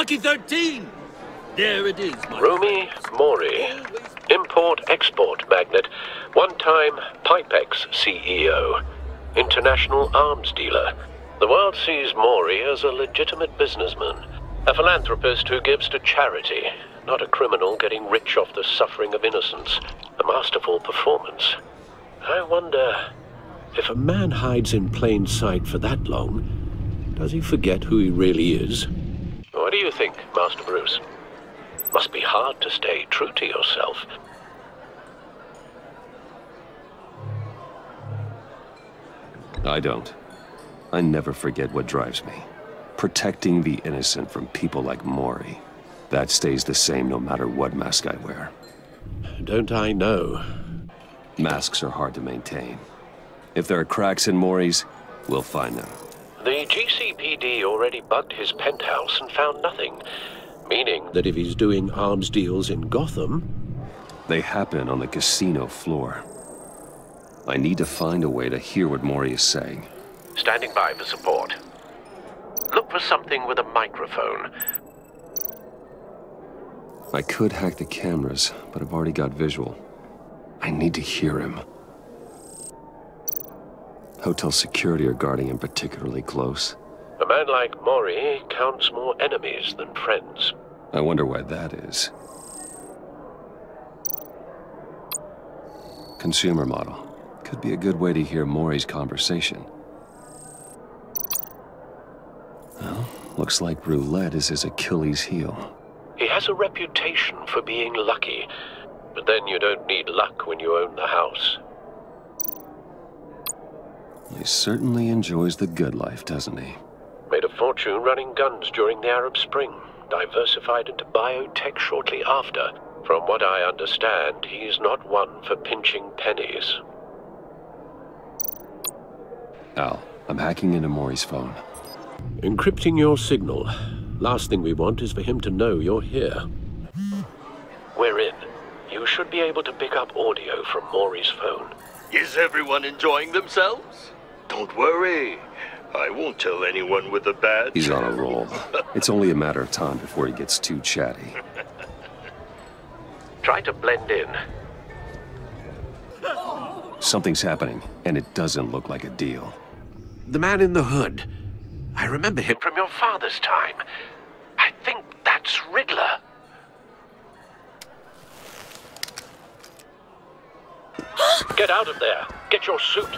Lucky 13! There it is, my Rumi Mori, import-export magnate, one-time Pipex CEO, international arms dealer. The world sees Mori as a legitimate businessman, a philanthropist who gives to charity, not a criminal getting rich off the suffering of innocence. A masterful performance. I wonder, if a man hides in plain sight for that long, does he forget who he really is? What do you think, Master Bruce? Must be hard to stay true to yourself. I don't. I never forget what drives me. Protecting the innocent from people like Mori. That stays the same no matter what mask I wear. Don't I know? Masks are hard to maintain. If there are cracks in Mori's, we'll find them. The GCPD already bugged his penthouse and found nothing. Meaning that if he's doing arms deals in Gotham... They happen on the casino floor. I need to find a way to hear what Mori is saying. Standing by for support. Look for something with a microphone. I could hack the cameras, but I've already got visual. I need to hear him. Hotel security are guarding him particularly close. A man like Mori counts more enemies than friends. I wonder why that is. Consumer model. Could be a good way to hear Mori's conversation. Well, looks like roulette is his Achilles heel. He has a reputation for being lucky, but then you don't need luck when you own the house. He certainly enjoys the good life, doesn't he? Made a fortune running guns during the Arab Spring. Diversified into biotech shortly after. From what I understand, he's not one for pinching pennies. Al, I'm hacking into Mori's phone. Encrypting your signal. Last thing we want is for him to know you're here. We're in. You should be able to pick up audio from Mori's phone. Is everyone enjoying themselves? Don't worry. I won't tell anyone with a badge. He's on a roll. It's only a matter of time before he gets too chatty. Try to blend in. Something's happening, and it doesn't look like a deal. The man in the hood. I remember him from your father's time. I think that's Riddler. Get out of there. Get your suit.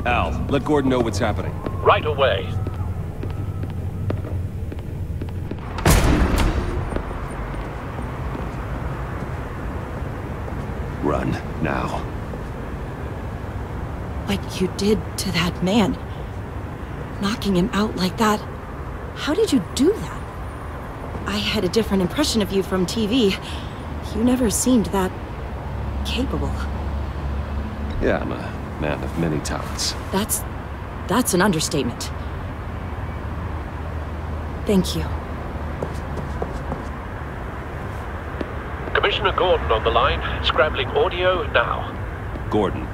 Al, let Gordon know what's happening. Right away. Run, now. What you did to that man, knocking him out like that, how did you do that? I had a different impression of you from TV. You never seemed that capable. Yeah, I'm a man of many talents. That's an understatement. Thank you. Commissioner Gordon on the line, scrambling audio now. Gordon.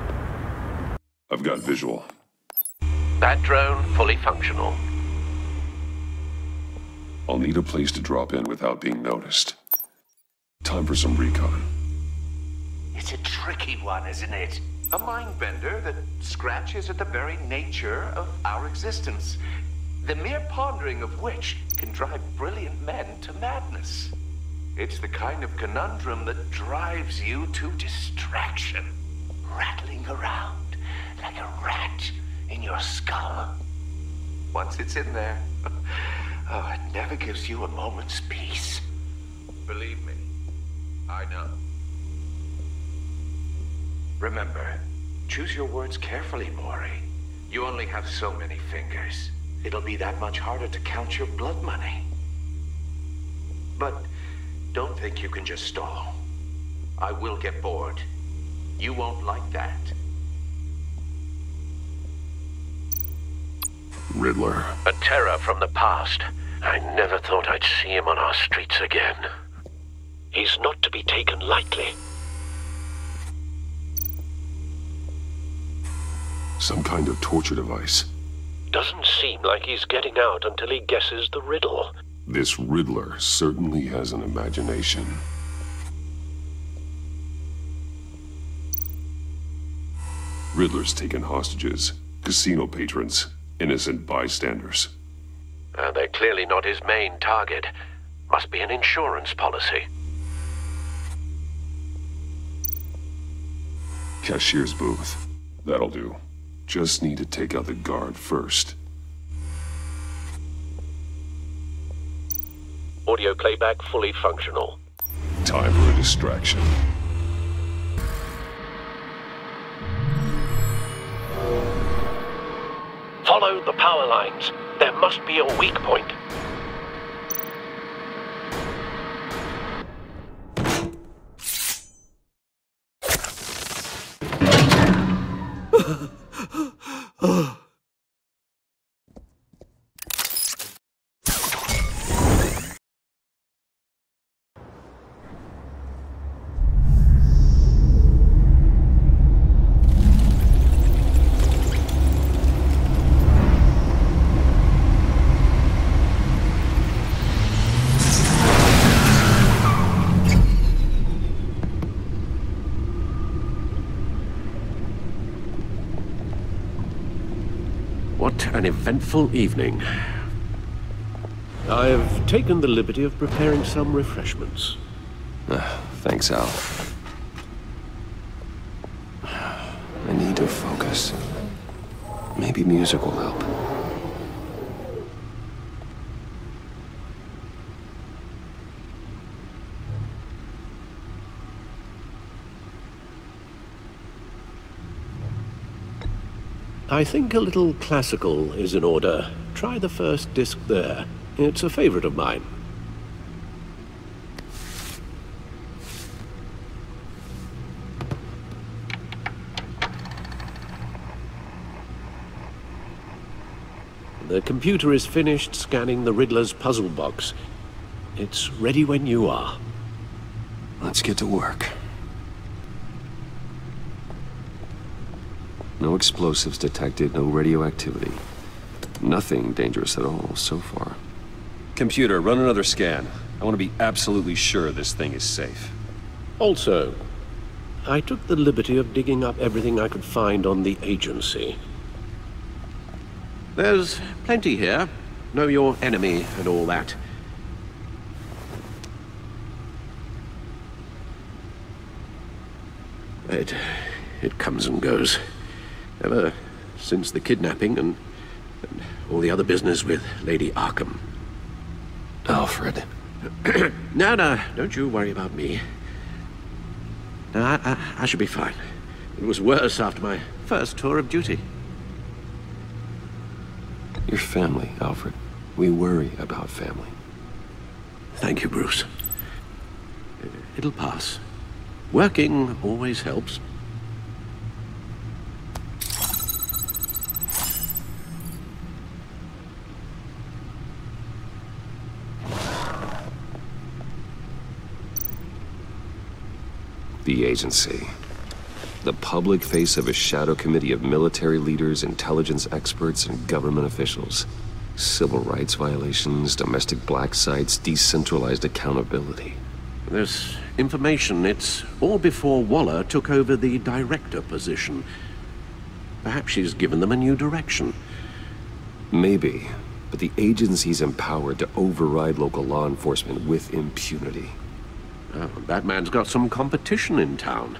I've got visual. That drone fully functional. I'll need a place to drop in without being noticed. Time for some recon. It's a tricky one, isn't it? A mind bender that scratches at the very nature of our existence. The mere pondering of which can drive brilliant men to madness. It's the kind of conundrum that drives you to distraction. Rattling around like a rat in your skull. Once it's in there, oh, it never gives you a moment's peace. Believe me, I know. Remember, choose your words carefully, Mori. You only have so many fingers. It'll be that much harder to count your blood money. But don't think you can just stall. I will get bored. You won't like that. Riddler. A terror from the past. I never thought I'd see him on our streets again. He's not to be taken lightly. Some kind of torture device. Doesn't seem like he's getting out until he guesses the riddle. This Riddler certainly has an imagination. Riddler's taken hostages, casino patrons, innocent bystanders. They're clearly not his main target. Must be an insurance policy. Cashier's booth. That'll do. Just need to take out the guard first. Audio playback fully functional. Time for a distraction. Follow the power lines. There must be a weak point. What an eventful evening. I've taken the liberty of preparing some refreshments. Thanks, Al. I need to focus. Maybe music will help. I think a little classical is in order. Try the first disc there. It's a favorite of mine. The computer is finished scanning the Riddler's puzzle box. It's ready when you are. Let's get to work. No explosives detected, no radioactivity. Nothing dangerous at all so far. Computer, run another scan. I want to be absolutely sure this thing is safe. Also, I took the liberty of digging up everything I could find on the agency. There's plenty here. Know your enemy and all that. It comes and goes. Ever since the kidnapping and all the other business with Lady Arkham. Alfred. No, don't you worry about me. No, I should be fine. It was worse after my first tour of duty. Your family, Alfred. We worry about family. Thank you, Bruce. It'll pass. Working always helps. The agency. The public face of a shadow committee of military leaders, intelligence experts, and government officials. Civil rights violations, domestic black sites, decentralized accountability. This information, it's all before Waller took over the director position. Perhaps she's given them a new direction. Maybe, but the agency's empowered to override local law enforcement with impunity. Oh, Batman's got some competition in town.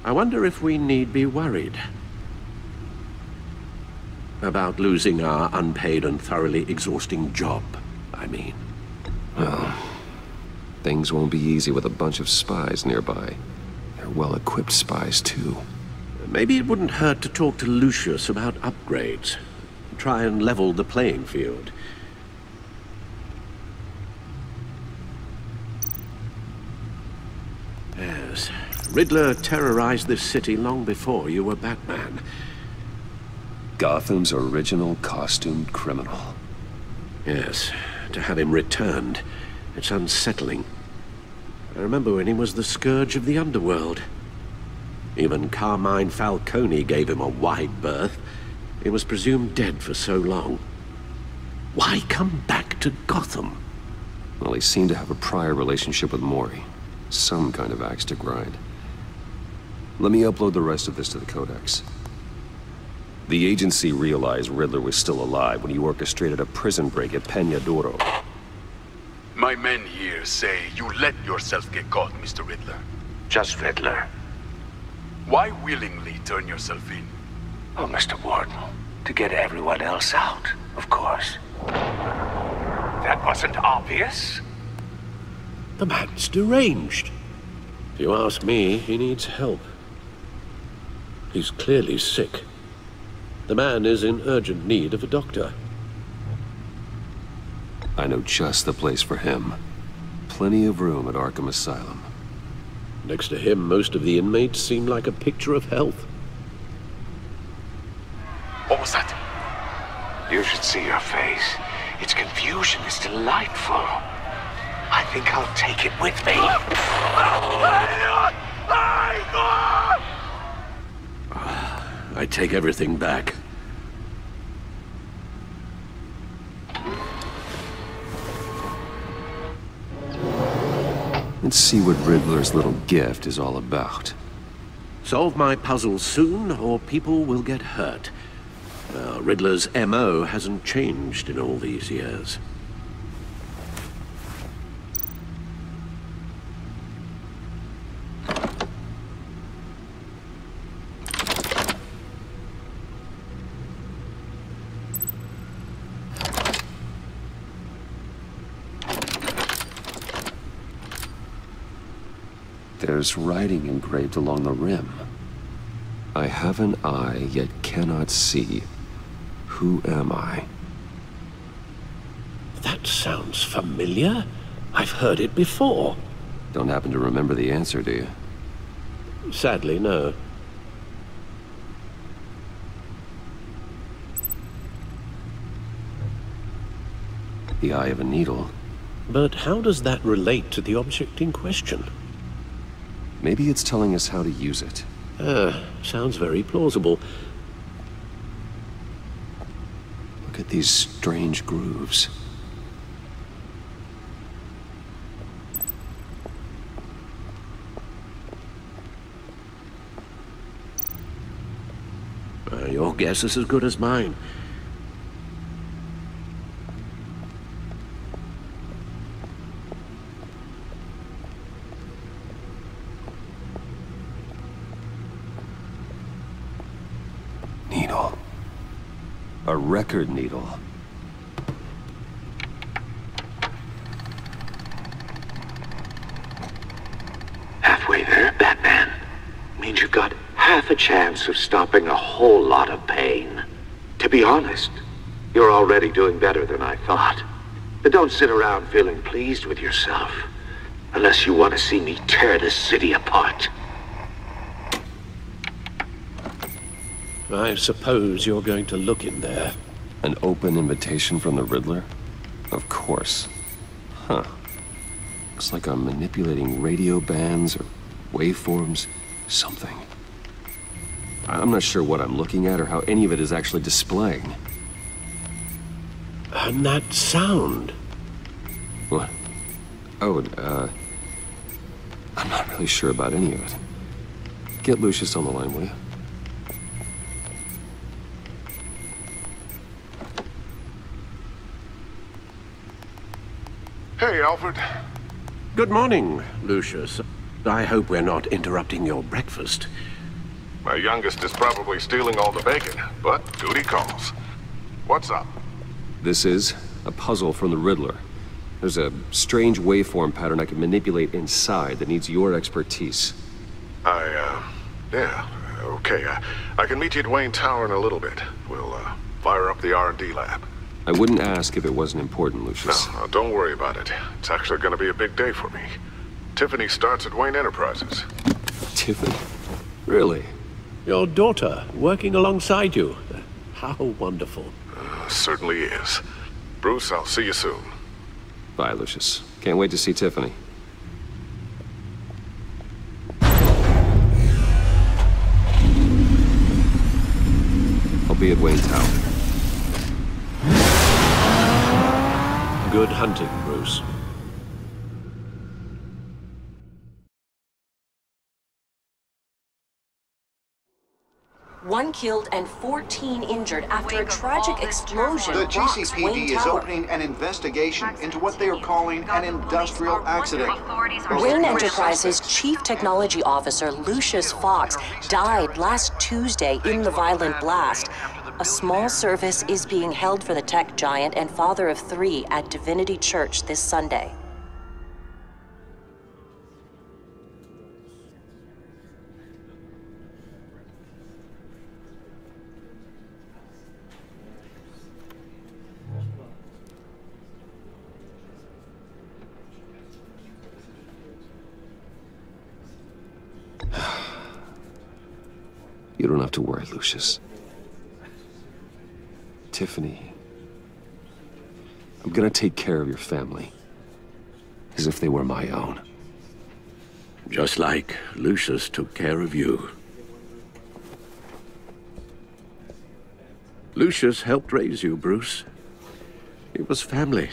I wonder if we need be worried about losing our unpaid and thoroughly exhausting job, I mean. Well, things won't be easy with a bunch of spies nearby. They're well-equipped spies, too. Maybe it wouldn't hurt to talk to Lucius about upgrades. Try and level the playing field. Yes, Riddler terrorized this city long before you were Batman. Gotham's original costumed criminal. Yes, to have him returned, it's unsettling. I remember when he was the scourge of the underworld. Even Carmine Falcone gave him a wide berth. It was presumed dead for so long. Why come back to Gotham? Well, he seemed to have a prior relationship with Mori. Some kind of axe to grind. Let me upload the rest of this to the Codex. The agency realized Riddler was still alive when he orchestrated a prison break at Peñadoro. My men here say you let yourself get caught, Mr. Riddler. Just Riddler. Why willingly turn yourself in? Oh, Mr. Warden, to get everyone else out, of course. That wasn't obvious. The man's deranged. If you ask me, he needs help. He's clearly sick. The man is in urgent need of a doctor. I know just the place for him. Plenty of room at Arkham Asylum. Next to him, most of the inmates seem like a picture of health. What was that? You should see your face. Its confusion is delightful. I think I'll take it with me. I take everything back. Let's see what Riddler's little gift is all about. Solve my puzzle soon, or people will get hurt. Riddler's MO hasn't changed in all these years. There's writing engraved along the rim. I have an eye, yet cannot see. Who am I? That sounds familiar. I've heard it before. Don't happen to remember the answer, do you? Sadly, no. The eye of a needle. But how does that relate to the object in question? Maybe it's telling us how to use it. Sounds very plausible. Look at these strange grooves. Your guess is as good as mine. Needle. A record needle. Halfway there, Batman. Means you've got half a chance of stopping a whole lot of pain. To be honest, you're already doing better than I thought. But don't sit around feeling pleased with yourself. Unless you want to see me tear this city apart. I suppose you're going to look in there. An open invitation from the Riddler? Of course. Huh. Looks like I'm manipulating radio bands or waveforms. Something. I'm not sure what I'm looking at or how any of it is actually displaying. And that sound. What? Oh, I'm not really sure about any of it. Get Lucius on the line, will you? Hey, Alfred. Good morning, Lucius. I hope we're not interrupting your breakfast. My youngest is probably stealing all the bacon, but duty calls. What's up? This is a puzzle from the Riddler. There's a strange waveform pattern I can manipulate inside that needs your expertise. Yeah, okay. I can meet you at Wayne Tower in a little bit. We'll, fire up the R&D lab. I wouldn't ask if it wasn't important, Lucius. No, don't worry about it. It's actually gonna be a big day for me. Tiffany starts at Wayne Enterprises. Tiffany? Really? Your daughter, working alongside you. How wonderful. Certainly is. Bruce, I'll see you soon. Bye, Lucius. Can't wait to see Tiffany. Hope be at Wayne Tower. Good hunting, Bruce. One killed and 14 injured after a tragic explosion The rocks GCPD Wayne is Tower. opening an investigation into what they are calling an industrial accident. Wayne Enterprises' Chief Technology Officer Lucius Fox died last Tuesday in the violent blast. A small service is being held for the tech giant and father of 3 at Divinity Church this Sunday. You don't have to worry, Lucius. Tiffany, I'm gonna take care of your family, as if they were my own. Just like Lucius took care of you. Lucius helped raise you, Bruce. It was family.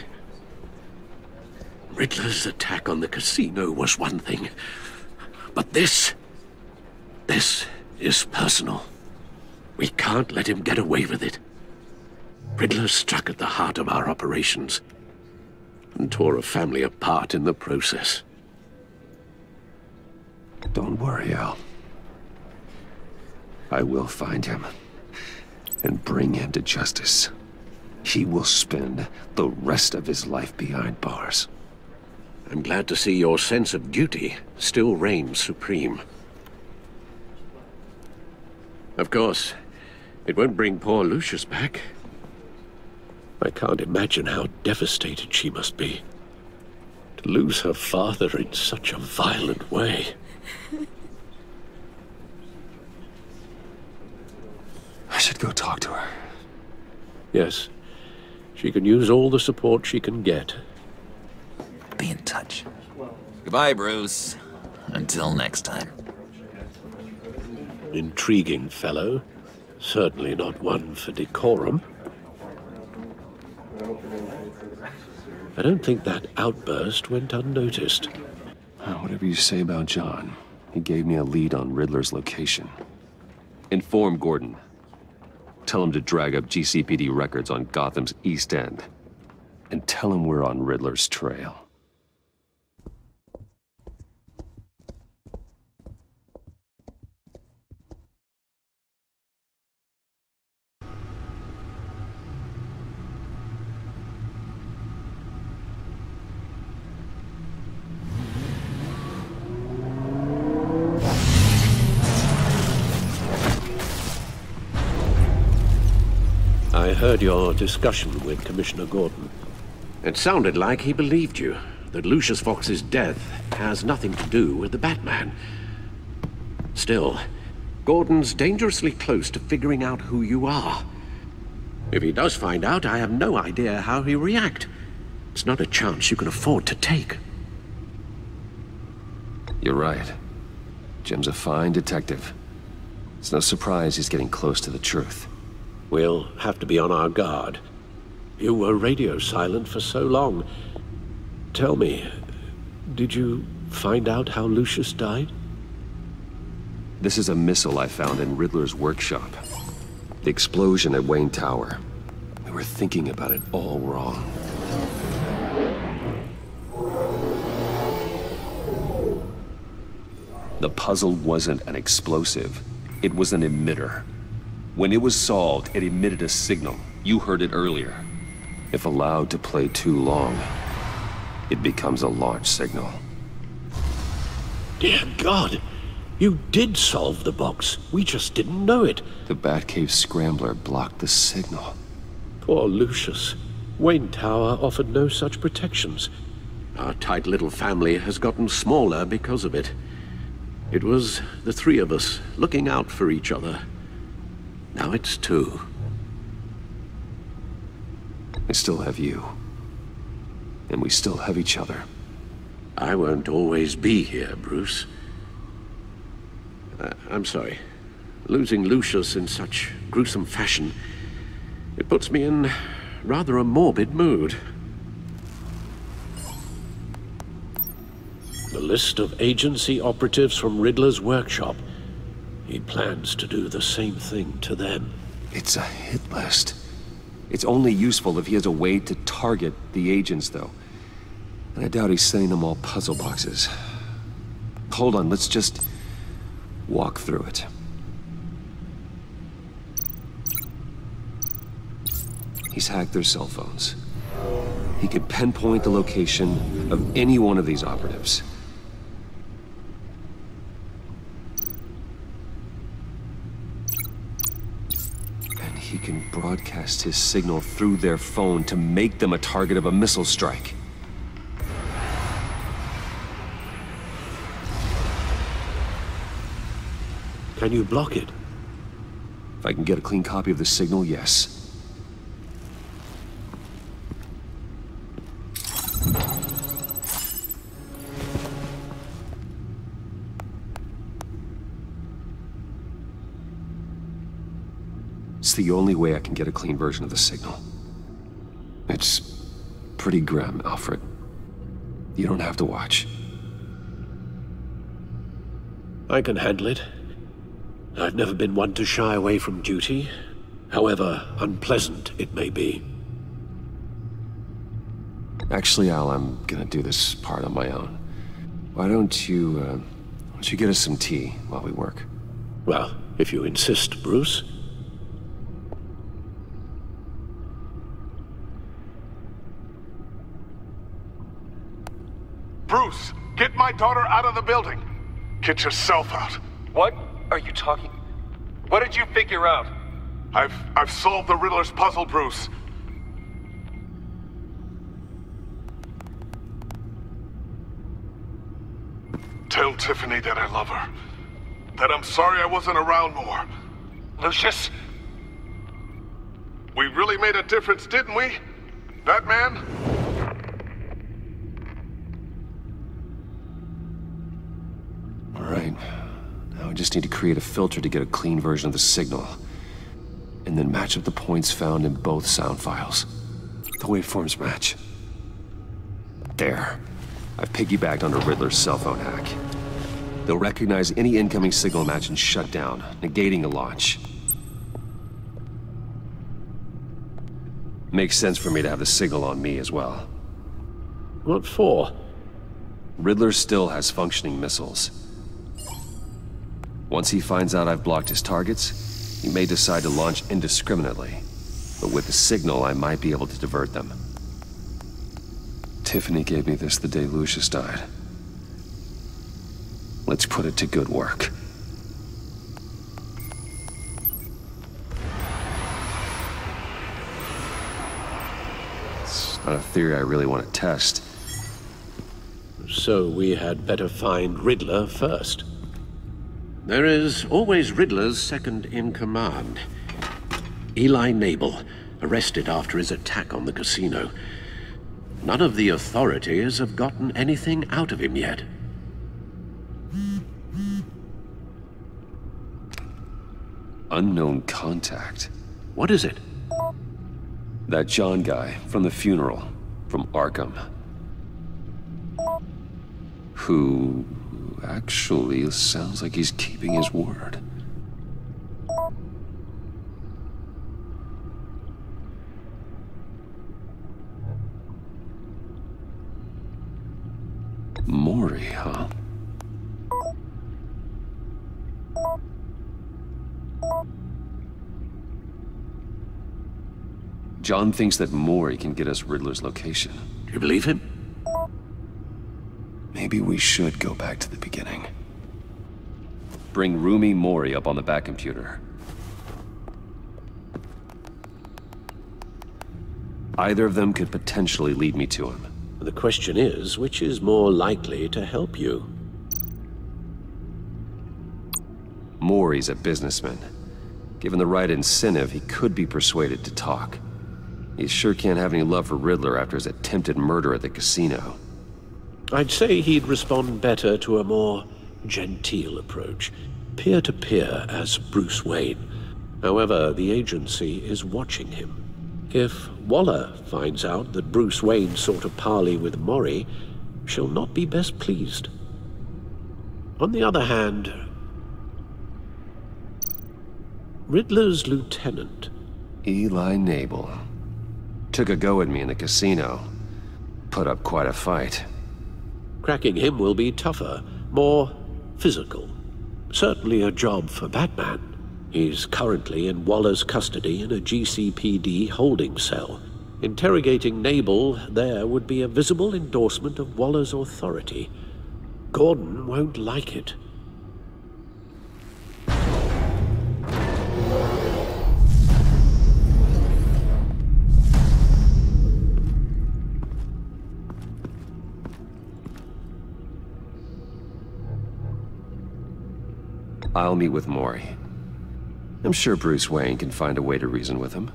Riddler's attack on the casino was one thing, but this is personal. We can't let him get away with it. Riddler struck at the heart of our operations and tore a family apart in the process. Don't worry, Al. I will find him and bring him to justice. He will spend the rest of his life behind bars. I'm glad to see your sense of duty still reigns supreme. Of course, it won't bring poor Lucius back. I can't imagine how devastated she must be. To lose her father in such a violent way. I should go talk to her. Yes, she can use all the support she can get. Be in touch. Goodbye, Bruce. Until next time. Intriguing fellow. Certainly not one for decorum. I don't think that outburst went unnoticed. Whatever you say about John, he gave me a lead on Riddler's location. Inform Gordon. Tell him to drag up GCPD records on Gotham's East End. And tell him we're on Riddler's trail. I heard your discussion with Commissioner Gordon. It sounded like he believed you, that Lucius Fox's death has nothing to do with the Batman. Still, Gordon's dangerously close to figuring out who you are. If he does find out, I have no idea how he'll react. It's not a chance you can afford to take. You're right. Jim's a fine detective. It's no surprise he's getting close to the truth. We'll have to be on our guard. You were radio silent for so long. Tell me, did you find out how Lucius died? This is a missile I found in Riddler's workshop. The explosion at Wayne Tower. We were thinking about it all wrong. The puzzle wasn't an explosive. It was an emitter. When it was solved, it emitted a signal. You heard it earlier. If allowed to play too long, it becomes a launch signal. Dear God! You did solve the box. We just didn't know it. The Batcave scrambler blocked the signal. Poor Lucius. Wayne Tower offered no such protections. Our tight little family has gotten smaller because of it. It was the 3 of us looking out for each other. Now it's 2. I still have you. And we still have each other. I won't always be here, Bruce. I'm sorry. Losing Lucius in such gruesome fashion, it puts me in rather a morbid mood. The list of agency operatives from Riddler's workshop. He plans to do the same thing to them. It's a hit list. It's only useful if he has a way to target the agents, though. And I doubt he's sending them all puzzle boxes. Hold on, let's just walk through it. He's hacked their cell phones. He could pinpoint the location of any one of these operatives. And he can broadcast his signal through their phone to make them a target of a missile strike. Can you block it? If I can get a clean copy of the signal, yes. It's the only way I can get a clean version of the signal. It's pretty grim, Alfred. You don't have to watch. I can handle it. I've never been one to shy away from duty, however unpleasant it may be. Actually, Al, I'm gonna do this part on my own. Why don't you get us some tea while we work? Well, if you insist, Bruce. Bruce, get my daughter out of the building. Get yourself out. What are you talking? What did you figure out? I've solved the Riddler's puzzle, Bruce. Tell Tiffany that I love her. That I'm sorry I wasn't around more. Lucius? We really made a difference, didn't we? Batman? All right. Now I just need to create a filter to get a clean version of the signal. And then match up the points found in both sound files. The waveforms match. There. I've piggybacked onto Riddler's cell phone hack. They'll recognize any incoming signal match and shut down, negating a launch. Makes sense for me to have the signal on me as well. What for? Riddler still has functioning missiles. Once he finds out I've blocked his targets, he may decide to launch indiscriminately. But with the signal, I might be able to divert them. Tiffany gave me this the day Lucius died. Let's put it to good work. It's not a theory I really want to test. So we had better find Riddler first. There is always Riddler's second-in-command. Eli Nabel, arrested after his attack on the casino. None of the authorities have gotten anything out of him yet. Unknown contact. What is it? That John guy from the funeral, from Arkham. Who actually sounds like he's keeping his word. Mori, huh? John thinks that Mori can get us Riddler's location. Do you believe him? Maybe we should go back to the beginning. Bring Rumi Mori up on the back computer. Either of them could potentially lead me to him. The question is, which is more likely to help you? Mori's a businessman. Given the right incentive, he could be persuaded to talk. He sure can't have any love for Riddler after his attempted murder at the casino. I'd say he'd respond better to a more genteel approach. Peer-to-peer as Bruce Wayne. However, the agency is watching him. If Waller finds out that Bruce Wayne sought a parley with Mori, she'll not be best pleased. On the other hand, Riddler's lieutenant, Eli Nabel, took a go at me in the casino. Put up quite a fight. Cracking him will be tougher, more physical. Certainly a job for Batman. He's currently in Waller's custody in a GCPD holding cell. Interrogating Nabel there would be a visible endorsement of Waller's authority. Gordon won't like it. I'll meet with Mori. I'm sure Bruce Wayne can find a way to reason with him.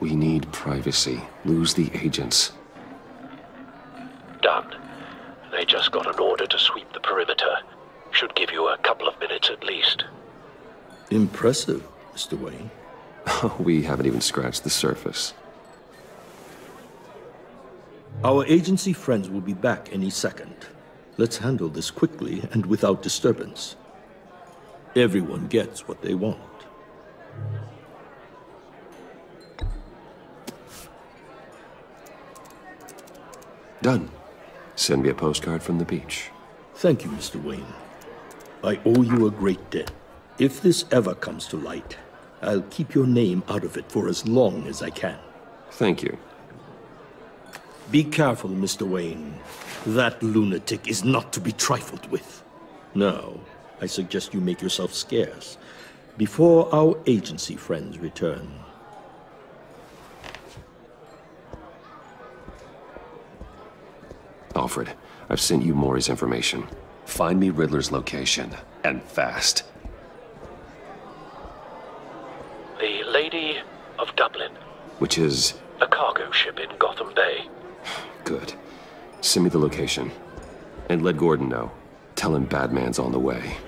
We need privacy. Lose the agents. Done. They just got an order to sweep the perimeter. Should give you a couple of minutes at least. Impressive, Mr. Wayne. We haven't even scratched the surface. Our agency friends will be back any second. Let's handle this quickly and without disturbance. Everyone gets what they want. Done. Send me a postcard from the beach. Thank you, Mr. Wayne. I owe you a great debt. If this ever comes to light, I'll keep your name out of it for as long as I can. Thank you. Be careful, Mr. Wayne. That lunatic is not to be trifled with. Now, I suggest you make yourself scarce before our agency friends return. Alfred, I've sent you Mori's information. Find me Riddler's location, and fast. The Lady of Dublin. Which is? A cargo ship in Gotham Bay. Good. Send me the location. And let Gordon know. Tell him Batman's on the way.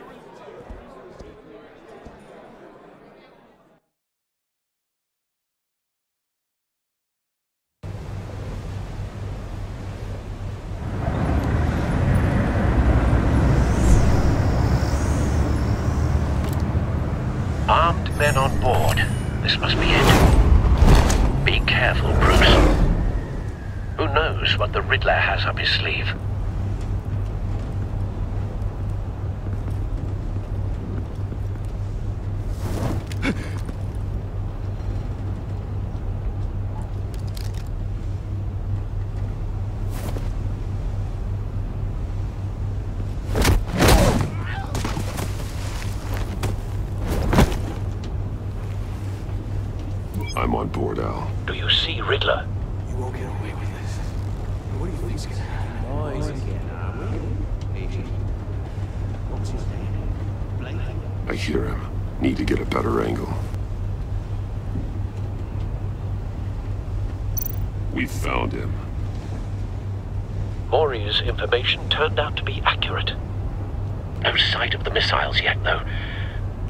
Armed men on board. This must be it. Be careful, Bruce. Who knows what the Riddler has up his sleeve? I'm on board, Al. Do you see Riddler? You won't get away with this. What do you think's gonna happen? Boys again, Agent. What's his name? I hear him. Need to get a better angle. We found him. Mori's information turned out to be accurate. No sight of the missiles yet, though.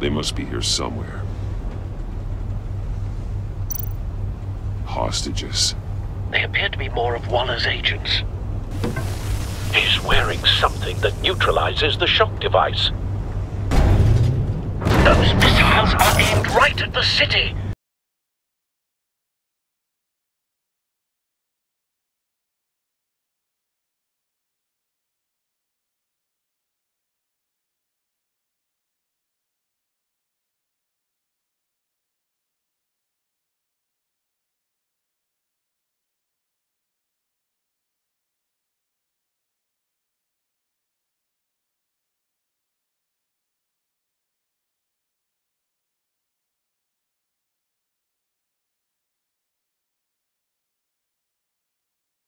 They must be here somewhere. Hostages. They appear to be more of Waller's agents. He's wearing something that neutralizes the shock device. Those missiles are aimed right at the city!